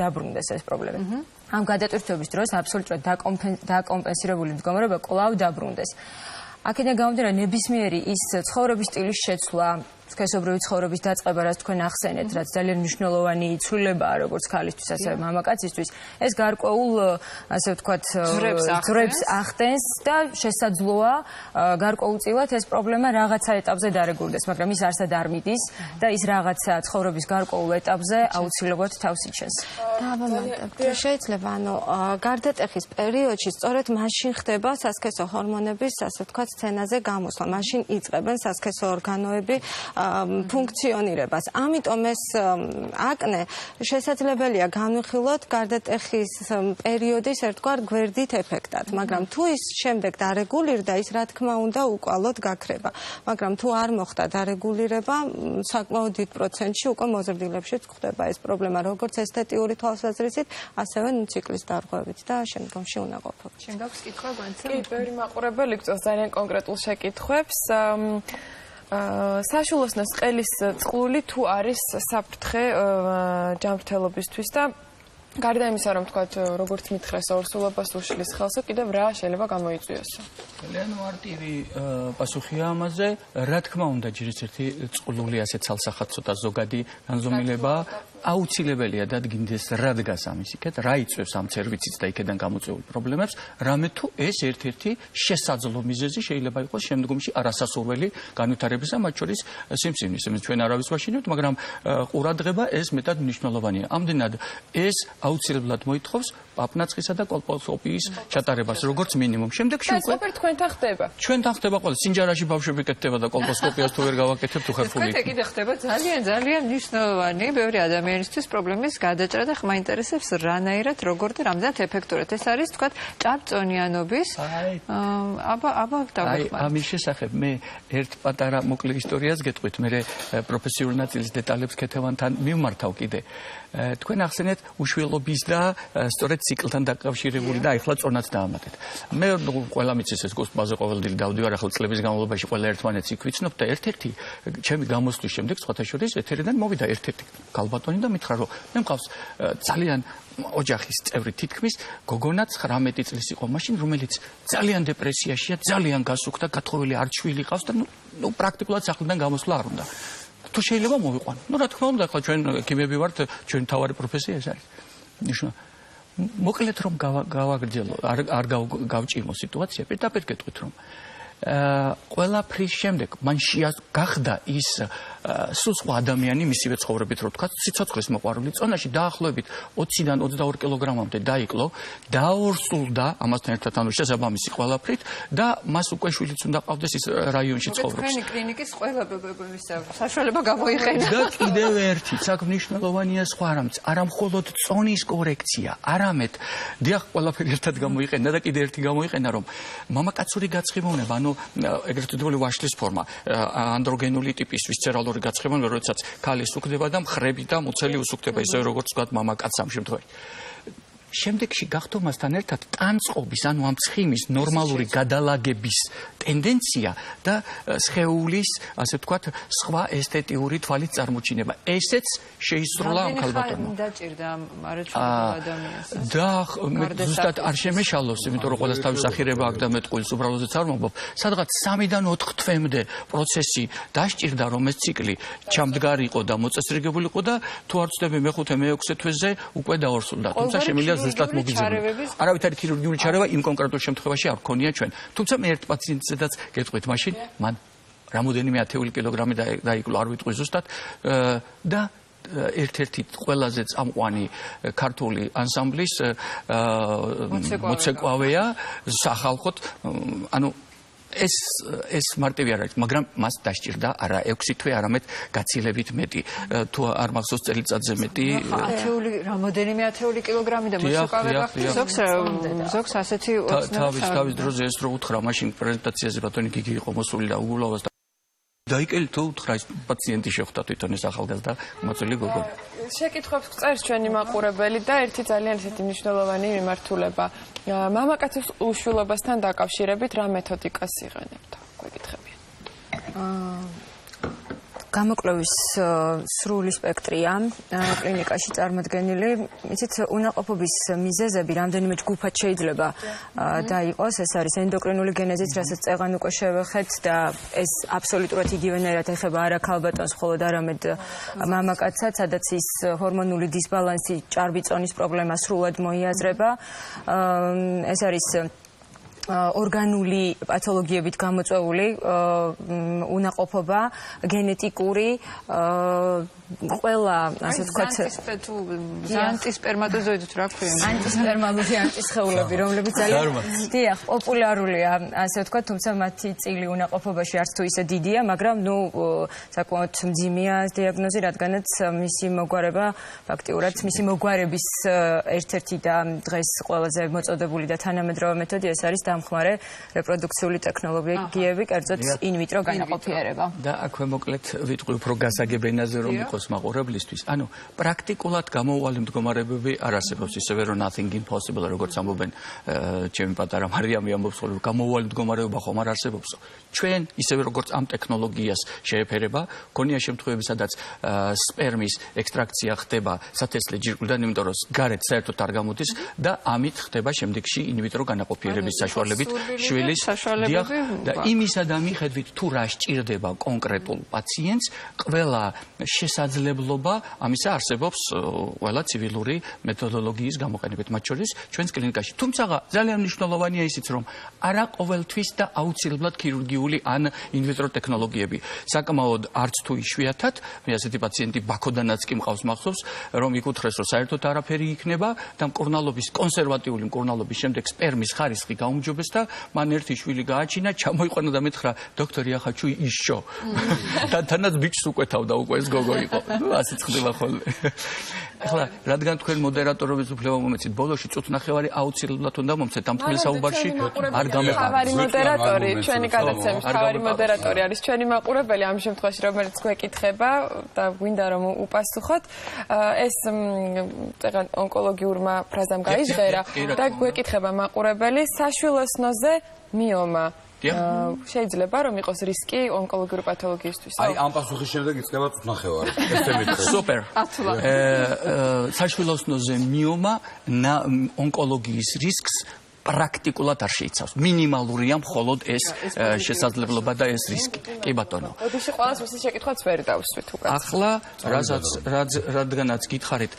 დაბრუნდეს ეს პრობლემა. ამ გადატვირთვების დროს აბსოლუტურად დაკომპენსირებული მდგომარეობა კვლავ დაბრუნდეს. აქედან გამომდინარე ნებისმიერი ის ცხოვრების სტილის შეცვლა, სქესობრივი ცხოვრების დაწყება, რაც თქვენ ახსენეთ, რაც ძალიან მნიშვნელოვანი ცვლილებაა როგორც ქალისთვის, ასევე მამაკაცისთვის, ეს გარკვეულ, ასე ვთქვათ, ძვრებს ახდენს და შესაძლოა გარკვეულწილად ეს პრობლემა რაღაცა ეტაპზე დარეგულდეს, მაგრამ ის არსად არ მიდის და ის რაღაცა ცხოვრების გარკვეულ ეტაპზე აუცილებლად თავს იჩენს. შეიძლება, გარდატეხის პერიოდში სწორედ მაშინ ხდება სასქესო ჰორმონების, ასე ვთქვათ, სცენაზე გამოსვლა. მაშინ იწყებენ სასქესო ორგანოები ფუნქციონირებას. ამიტომ ეს აკნე შესაძლებელია განვიხილოთ გარდატეხის პერიოდის ერთგვარ გვერდით ეფექტად, მაგრამ თუ ის შემდეგ დარეგულირდა, ის რა თქმა უნდა უკვალოდ გაქრება. მაგრამ თუ არ მოხდა დარეგულირება, საკმაოდ დიდ პროცენტში უკვე მოზრდილებშიც ხდება ეს პრობლემა, როგორც ესთეტიური თვალსაზრისით, ასევე ციკლის დარღვევით და შემდგომში უნაყოფობით. შენ გაქვს კითხვა განცემ? კი, ბევრი მაყურებელი გწევს ძალიან კონკრეტულ შეკითხვებს. საშულოსნოს ყელის წყლული თუ არის საფრთხე ჯანმრთელობისთვის და გარდა იმისა, რომ თქვათ, როგორც მითხრეს ორსულობას უშლის ხელსა, კიდევ რა შეიძლება გამოიწვიოსო? ძალიან მარტივი პასუხია ამაზე. რა თქმა უნდა, ჯერისერთი წყლული ასე ცალსახად ცოტა ზოგადი განზომილება აუცილებელია დადგინდეს რა დგას ამის იქეთ, რა იწვევს ამ ცერვიცից და იქედან გამოწვეულ პრობლემებს, რამე თუ ეს ერთ-ერთი შესაძლო მიზეზი შეიძლება იყოს შემდგომში არასასურველი განვითარებისა, მათ შორის სიმსივნის. ჩვენ არავის ვაშინებთ, მაგრამ ყურადღება ეს მეტად მნიშვნელოვანია. ამდენად ეს აუცილებლად მოითხოვს პაპნაცხისა და კოლპოსკოპიის ჩატარებას, როგორც მინიმუმ. შემდეგში უკვე თქვენთან ხდება. ჩვენთან ხდება ყველა სინჯარაში ბავშვები კეთდება და კოლპოსკოპიას თუ ვერ გავაკეთებთ თუ ხერხული. ეს კიდე ხდება ძალიან მნიშვნელოვანი, ბევრი ადამიანისთვის პრობლემის გადაჭრა და ხმა ინტერესებს რანაირად, როგორ და რამდენად ეფექტურად. ეს არის, თქვათ, ჭარბწონიანობის აბა დავახმაროთ. ამის შესახებ მე ერთ პატარა მოკლე ისტორიას გეტყვით, მე პროფესიული ნაწილის დეტალებს ქეთევანთან მიმართავ კიდე. თქვენ ახსენეთ უშვილობის და სწორედ ციკლთან დაკავშირებული და ახლა წონაც დაამატეთ. მე ყველა მიცის ეს გოსპაზე ყოველდღე დავდივარ ახლა წლების განმავლობაში ყველა ერთმანეთს იქ ვიცნობ და ერთ-ერთი ჩემი გამოსვლის შემდეგ სხვათა შორის ეთერიდან მოვიდა ერთ-ერთი ქალბატონი და მითხრა რომ მე მყავს ძალიან ოჯახის წევრი თითქმის გოგონა 19 წლის იყო მაშინ რომელიც ძალიან დეპრესიაშია ძალიან გასუქდა გათხოვილი არ შვილი ყავს და ნუ პრაქტიკულად სახლიდან გამოსვლა არ უნდა თუ შეიძლება მოვიყვანო. ნუ რა თქმა უნდა, ახლა ჩვენ ექიმები ვართ, ჩვენი თავარი პროფესია ეს არის. ნიშნა მოკლედ რომ გავაგრძელო, არ გავჭიმო სიტუაცია, პირდაპირ გეტყვით რომ ყველაფრის შემდეგ მან გახდა ის სულ სხვა ადამიანი მისივე ცხოვრებით რო თქვა სიცოცხლის მოყვარული წონაში დაახლოებით 20-დან 22 კილოგრამამდე დაიკლო დაორსულდა ამასთან ერთად ანუ შესაბამისი ყველაფრით და მას უკვე შვილიც უნდა ყავდეს ის რაიონში ცხოვრობს. თქვენი კლინიკის ყველა საშუალება გამოიყენა. და კიდევ ერთი საკმაოდ სხვა არა მხოლოდ წონის კორექცია, არამედ დიახ ყველაფერი ერთად გამოიყენა და კიდევ ერთი გამოიყენა რომ მამაკაცური გაცხიმოვნება ანუ ეგრეთ წოდებული ვაშლის ფორმა ანდროგენული ტიპის ვისცერალური გაცხიმოვნება, როდესაც ქალი სუქდება და მხრები და მუცელი უსუქდება ისე როგორც ვთქვათ მამაკაცს ამ შემთხვევაში. შემდეგში გახდომასთან ერთად ტანწყობის, ანუ ამ ცხიმის ნორმალური გადალაგების ტენდენცია და სხეულის, ასე ვთქვათ, სხვა ესთეტიური თვალით წარმოჩინება. ესეც შეისრულა ამ ქალბატონმა. დაჭირდა ამ არაჩვეულებრივ ადამიანს. და ზუსტად არ შემეშალოს, იმიტომ რომ ყველას თავის ახირება აქვს და მეტყვილს უბრალოდაც არ მომბობ. სადღაც 3-დან 4 თვემდე პროცესი დასჭირდა, რომ ეს ციკლი ჩამდგარი იყო და მოწესრიგებული იყო და თუ არ ვწდები მე-5 მე-6 თვეზე უკვე დაორსულდა. თუმცა შემიძლია ზუსტად მოგიძებნო. არავითარი ქირურგიული ჩარევა იმ კონკრეტულ შემთხვევაში არ გქონია ჩვენ. თუმცა მე ერთ პაციენტზედაც გეტყვით მაშინ, მან რამოდენიმე 10 კილოგრამი დაიკლო, არ ვიტყვი ზუსტად და ერთ-ერთი ყველაზე წამყვანი ქართული ანსამბლის მოცეკვავეა სახალხოდ, ანუ ეს მარტივი არ არის, მაგრამ მას დასჭირდა არა 6 თვე, არამედ გაცილებით მეტი. თუ არ მახსოვს წელიწადზე მეტი. რამოდენიმე 10 კილოგრამი და მოსუყავე გახდა. ზოგს ასეთი თავის დროზე ეს რო უთხრა, მაშინ პრეზენტაციაზე ბატონი გიგი იყო მოსული და უგულავას დაიკელი თუ უთხრა ეს პაციენტი შეხვდა თვითონ ეს ახალგაზრდა მოწვეული გოგო. შეკითხვებს წერს ჩვენი მაყურებელი და ერთი ძალიან ისეთი მნიშვნელოვანი მიმართულება. მამაკაცის უშვილობასთან დაკავშირებით რა მეთოდიკას იღენებთ? გვეკითხებიან. გამოკვლევის სრული სპექტრია კლინიკაში წარმოდგენილი. იცით, უნაყოფობის მიზეზები რამდენიმე ჯგუფად შეიძლება დაიყოს. ეს არის ენდოკრინული გენეზიც, რასაც წეღან უკვე შევეხეთ და ეს აბსოლუტურად იგივენერად ეხება არა ქალბატონს, მხოლოდ არამედ მამაკაცსაც, სადაც ის ჰორმონული დისბალანსი, ჭარბი წონის პრობლემა სრულად მოიაზრება. ეს არის ორგანული პათოლოგიებით გამოწვეული უნაყოფობა, გენეტიკური, ყველა, ასე ვთქვათ, ანტისპერმატოზოიდი რა ქვია? ანტისპერმალური ანტისხეულები, რომლებიც ძალიან დიახ, პოპულარულია, ასე ვთქვათ, თუმცა მათი წილი უნაყოფობაში არც თუ ისე დიდია, მაგრამ საკმაოდ მძიმეა დიაგნოზი, რადგანაც მისი მოგვარება ფაქტიურად მისი მოგვარების ერთ-ერთი და დღეს ყველაზე მოწოდებული და თანამედროვე მეთოდი ეს არის დამხმარე რეპროდუქციული ტექნოლოგიები, კერძოდ ინვიტრო განაყოფიერება. და აქვე მოკლედ ვიტყვი უფრო გასაგებ ენაზე რომ იყოს მაყურებლისთვის. ანუ პრაქტიკულად გამოუვალი მდგომარეობები არ არსებობს, ისევე რომ nothing impossible, როგორც ამბობენ ჩემი პატარა მარიამი ამბობს, რომ გამოუვალი მდგომარეობა ხომ არ არსებობს. ჩვენ ისევე როგორც ამ ტექნოლოგიას შეეფერება, გონია შემთხვევები, სადაც სპერმის ექსტრაქცია ხდება სათესლე ჯირკვლიდან, იმიტომ რომ გარეთ საერთოდ არ გამოდის და ამით ხდება შემდეგში ინვიტრო განაყოფიერების საშუალებით შვილის და იმისა და მიხედვით თუ რა სჭირდება კონკრეტულ პაციენტს, ყველა შესაძლებლობა ამისა არსებობს ყველა ცივილური მეთოდოლოგიის გამოყენებით, მათ შორის ჩვენს კლინიკაში. თუმცა ძალიან მნიშვნელოვანია ისიც, რომ არა ყოველთვის და აუცილებლად ქირურგიული ან ინვიტრო ტექნოლოგიები. საკმაოდ არც თუ იშვიათად, მე ასეთი პაციენტი ბაქოდანაც კი მყავს მახსოვს, რომ იკუთრეს, რომ საერთოდ არაფერი იქნება და მკურნალობის კონსერვატიული მკურნალობის შემდეგ სპერმის ხარისხი გაუმჯობეს და მან ერთი შვილი გააჩინა, ჩამოიყვანა და მეთხრა, დოქტორი ახლა ჩუ ისშო. და თანაც ბიჭს უკვეთავდა უკვე ეს გოგო იყო. ასეც ხდება ხოლმე. ახლა რადგან თქვენ მოდერატორობის უფლება მომეცით, ბოლოში წუთნახევარი აუცილებლად უნდა მომცეთ ამ თბილ საუბარში არ გამეყარეთ. თავარი მოდერატორი, ჩვენი გადაცემის თავარი მოდერატორი არის ჩვენი მაყურებელი ამ შემთხვევაში, რომელიც გვეკითხება და გვინდა რომ უპასუხოთ. ეს წეგან ონკოლოგიურმა ფრაზამ გაიჟღერა და გვეკითხება მაყურებელი საშვილოსნოზე მიომა. შეიძლება რომ იყოს რისკი ონკოლოგიური პათოლოგიისთვის? აი ამ პასუხის შემდეგ იწყება წუთნახევარი. სუპერ. საშვილოსნოზე მიომა ონკოლოგიის რისკს პრაქტიკულად არ შეიცავს. მინიმალურია მხოლოდ ეს შესაძლებლობა და ეს რისკი. კი ბატონო. ოდიში ყველას მისი შეკითხვაც ვერ დავსვით უკვე. ახლა რადგანაც გითხარით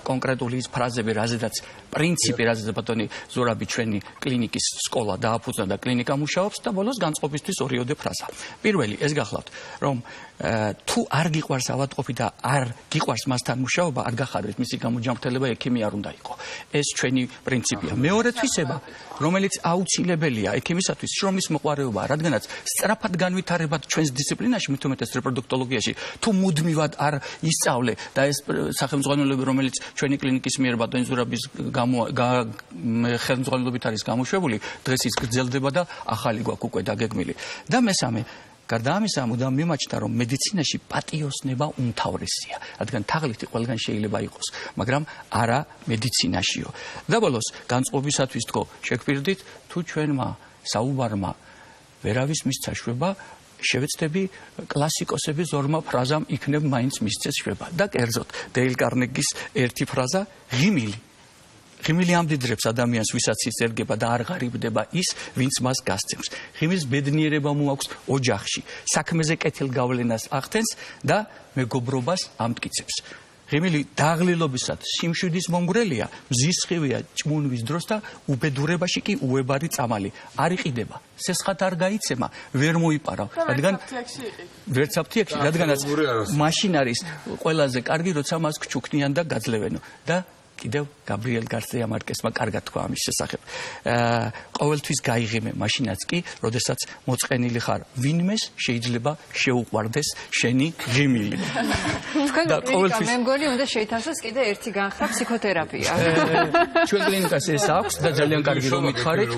კონკრეტული ის ფრაზები, რაზედაც პრინციპი, რაზედაც ბატონი ზურაბი ჩვენი კლინიკის სკოლა დააფუძნა და კლინიკა მუშაობს და ბოლოს განწყობისთვის ორიოდე ფრაზა. პირველი ეს გახლავთ, რომ თუ არ გიყვარს ავადმყოფი და არ გიყვარს მასთან მუშაობა, არ გახარეთ მისი გამოჯანმრთელება, ექიმი არ უნდა იყო. ეს ჩვენი პრინციპია. მეორე თვისება, რომელიც აუცილებელია ექიმისათვის, შრომის მოყვარეობა, რადგანაც სწრაფად განვითარებად ჩვენს დისციპლინაში, მით უმეტეს რეპროდუქტოლოგიაში, თუ მუდმივად არ ისწავლე და ეს სახელმძღვანელოები, რომელიც ჩვენი კლინიკის მიერ ბატონი ზურაბის ხელმძღვანელობით არის გამოშვებული, დღეს ის გრძელდება და ახალი გვაქვს უკვე დაგეგმილი. და მესამე, გარდა ამისა, მუდამ მიმაჩნდა, რომ მედიცინაში პატიოსნება უმთავრესია, რადგან თაღლითი ყველგან შეიძლება იყოს, მაგრამ არა მედიცინაშიო. და ბოლოს, განწყობისათვის თქო, შეგფირდით, თუ ჩვენმა საუბარმა ვერავის მისცა შვება, შევეცდები კლასიკოსების ორმა ფრაზამ იქნებ მაინც მისცეს შვება. და კერძოდ, დეილ კარნეგის ერთი ფრაზა, ღიმილი. ღიმილი ამდიდრებს ადამიანს, ვისაც ის ერგება და არ ღარიბდება ის, ვინც მას გასცემს. ღიმილს ბედნიერება მოაქვს ოჯახში, საქმეზე კეთილგავლენას ახდენს და მეგობრობას ამტკიცებს. ღიმილი დაღლილობისად სიმშვიდის მომგვრელია, მზისხივია ჭმუნვის დროს და უბედურებაში კი უებარი წამალი. არ იყიდება, სესხად არ გაიცემა, ვერ მოიპარავ, რადგან ვერც აფთიაქში, რადგანაც მაშინ არის ყველაზე კარგი, როცა მას გჩუქნიან და გაძლევენო. და კიდევ გაბრიელ გარსია მარკესმა კარგად თქვა ამის შესახებ. ყოველთვის გაიღიმე მაშინაც კი, როდესაც მოწყენილი ხარ. ვინმეს შეიძლება შეუყვარდეს შენი ღიმილი. თქვენ კლინიკა მე მგონი უნდა შეითავსოს კიდე ერთი განხრა ფსიქოთერაპია. ჩვენ კლინიკას ეს აქვს და ძალიან კარგი რომ მითხარით.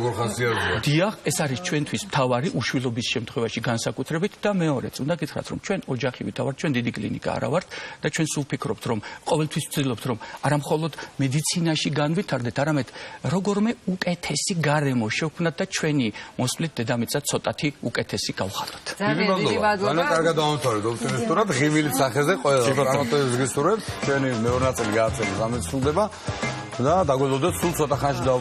დიახ, ეს არის ჩვენთვის მთავარი უშვილობის შემთხვევაში განსაკუთრებით და მეორეც უნდა გითხრათ, რომ ჩვენ ოჯახივით ვართ, ჩვენ დიდი კლინიკა არა ვართ და ჩვენ სულ ფიქრობთ, რომ ყოველთვის ვცდილობთ, რომ არა მხოლოდ მედიცინაში განვითარდეთ, არამედ როგორმე უკეთესი გარემო შევქმნათ და ჩვენი მოსვლით დედამიწა ცოტათი უკეთესი გავხადოთ. ძალიან დიდი მადლობა. კარგად დავამთავრეთ ოპტიმისტურად ღიმილით სახეზე ყველა წარმატებებს გისურვებთ. ჩვენი მეორე ნაწილი გააცემის ამეცნდება და დაგვეძლოთ სულ ცოტა ხანში